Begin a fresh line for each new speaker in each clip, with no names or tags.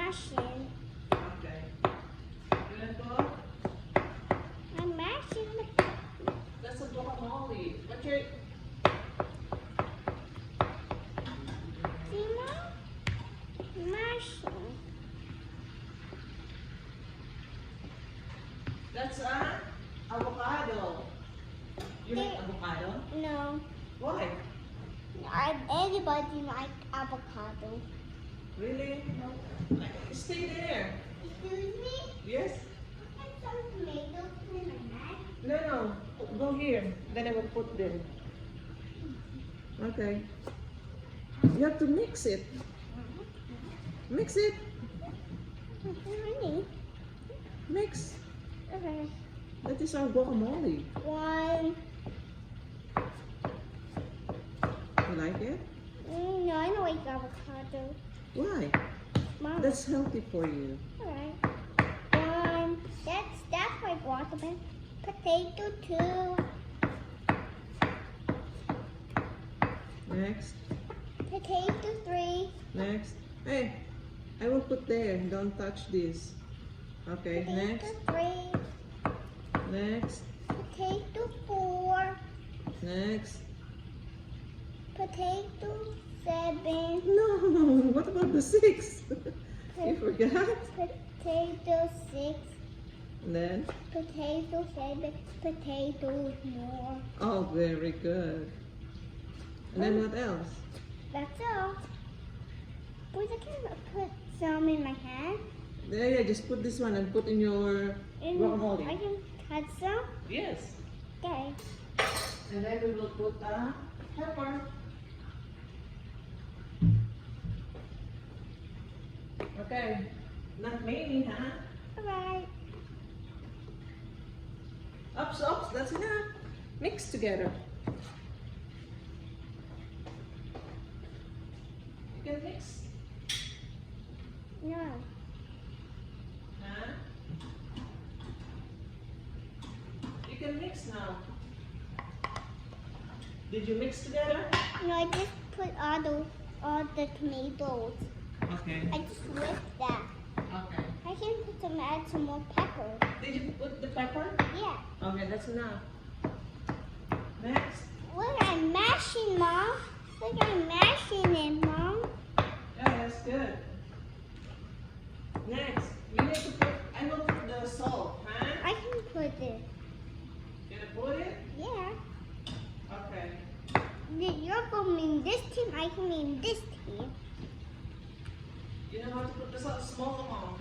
mashing.
Okay. You want to?
I'm mashing.
That's a guacamole. What's your...
See, Mom? Mashing.
That's avocado. You like avocado?
No.
Why?
Anybody like avocado?
Really? No. Stay there.
Excuse me?
Yes?
Put some tomatoes in my bag.
No. Go here. Then I will put them. Okay. You have to mix it. Mix it.
Honey.
Mix.
Okay.
That is our guacamole.
One.
You like it?
No, I don't like avocado.
Why?
Mom.
That's healthy for you.
Alright. One. That's my watermelon. Potato two.
Next.
Potato three.
Next. Hey, I will put there. Don't touch this. Okay,
Potato
next.
three.
Next.
Potato four.
Next.
Potato seven.
No, what about the 6? You forgot?
Potato six.
And then?
Potato seven. Potatoes more.
Oh, very good. And then what else?
That's all. Please, I can put some in my hand.
Yeah, just put this one and put in your
And
guacamole.
I can cut some.
Yes.
Okay.
And then we will put pepper. Okay. Not many, huh?
Alright.
Ups, that's enough. Mix together. You can mix.
No.
Huh? You can mix now. Did you mix together?
No, I just put all the tomatoes.
Okay.
I just whipped that.
Okay.
I can add some more pepper.
Did you put the pepper?
Yeah.
Okay, that's enough. Next.
Look, I'm mashing, Mom. Look, I'm mashing it, Mom.
Yeah, that's good. Next, we need to put, I will put the salt, huh?
I can put it.
Gonna put it?
Yeah.
Okay.
You're going in this team, I can in this team.
You know how to put the salt, small amount.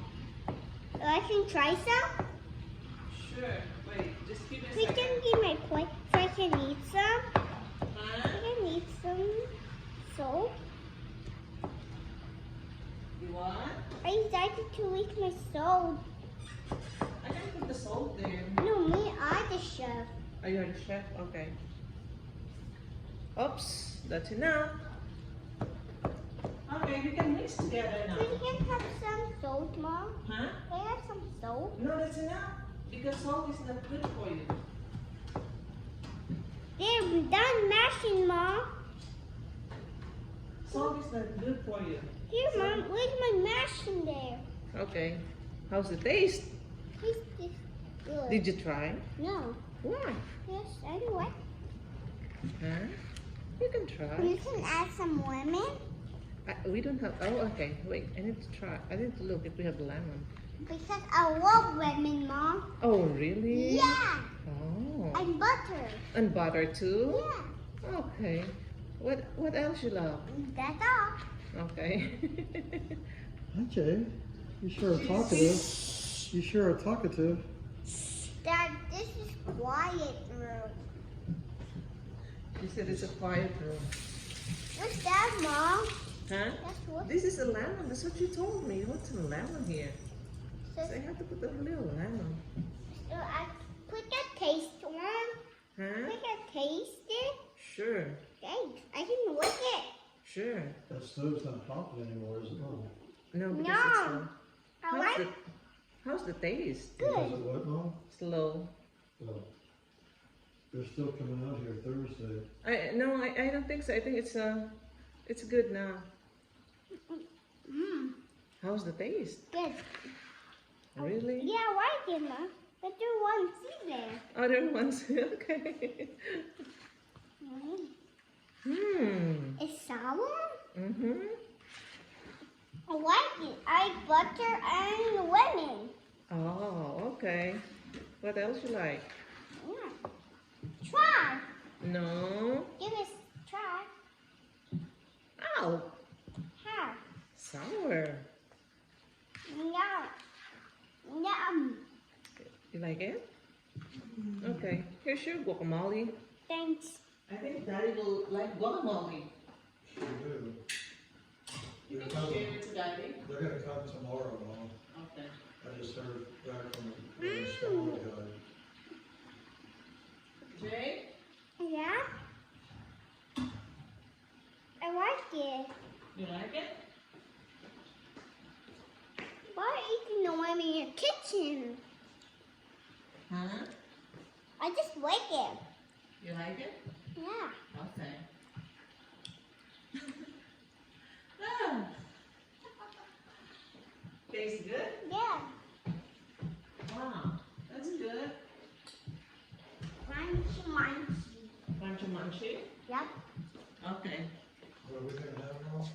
I can try some.
Sure. Wait, just give me a
We
second.
can give my plate so I can eat some.
Huh?
I can eat some soap.
You want?
I decided to eat my soap.
I can put the salt there.
No, me, I'm the chef.
Are you the chef? Okay. Oops, that's enough. Okay, we can mix together now.
We can have some salt, Mom.
Huh?
Can I have some salt?
No, that's enough. Because salt is not good for you.
There, we're done mashing, Mom.
Salt is not good for you.
Here, Mom, where's my mashing there?
Okay. How's the taste?
This is good.
Did you try?
No.
Why?
Yes, anyway.
Huh? You can try.
You can add some lemon.
We don't have. Oh, okay. Wait, I need to try. I need to look if we have lemon.
Because I love lemon, Mom.
Oh, really?
Yeah.
Oh.
And butter.
And butter too?
Yeah.
Okay. What else you love?
That's all.
Okay.
Okay. You sure are talkative. You sure are talkative.
Dad, this is quiet room.
You said it's a quiet room.
What's that, Mom?
Huh?
That's what.
This is a lemon. That's what you told me. What's a lemon here? So
So,
I have to put a little lemon.
I put the taste on.
Huh?
Put the taste it.
Sure.
Okay, I can lick it.
Sure.
That stove's not popping anymore, is it?
No, because
No.
it's low.
I like
How's the taste?
Is
good.
it what, Mom?
It's low.
Well, they're still coming out here Thursday.
I don't think so. I think it's good now.
Mm.
How's the taste?
Good.
Really?
Yeah, I like it, Ma. But there one seed there.
Other ones? Okay.
It's sour?
Mm-hmm.
I like it. I like butter and lemon.
Oh, okay. What else you like?
Yeah. Try.
No.
Give us try.
Ow.
How?
Sour.
Yum. Yum.
You like it? Okay. Here's your guacamole.
Thanks.
I think Daddy will like guacamole.
Sure do.
You
They're
can
coming.
share it to Daddy.
They're gonna come tomorrow, Mom.
Okay.
I just heard back from the small guy.
Jay?
Yeah? I like it.
You like it?
Why are you eating the lemon in your kitchen?
Huh?
I just like it.
You like it?
Yeah.
Okay. Ah. Tastes good?
Yeah.
Wow. That's good.
Crunchy, munchy.
Munchy munchy?
Yep.
Okay.
What are we gonna have now?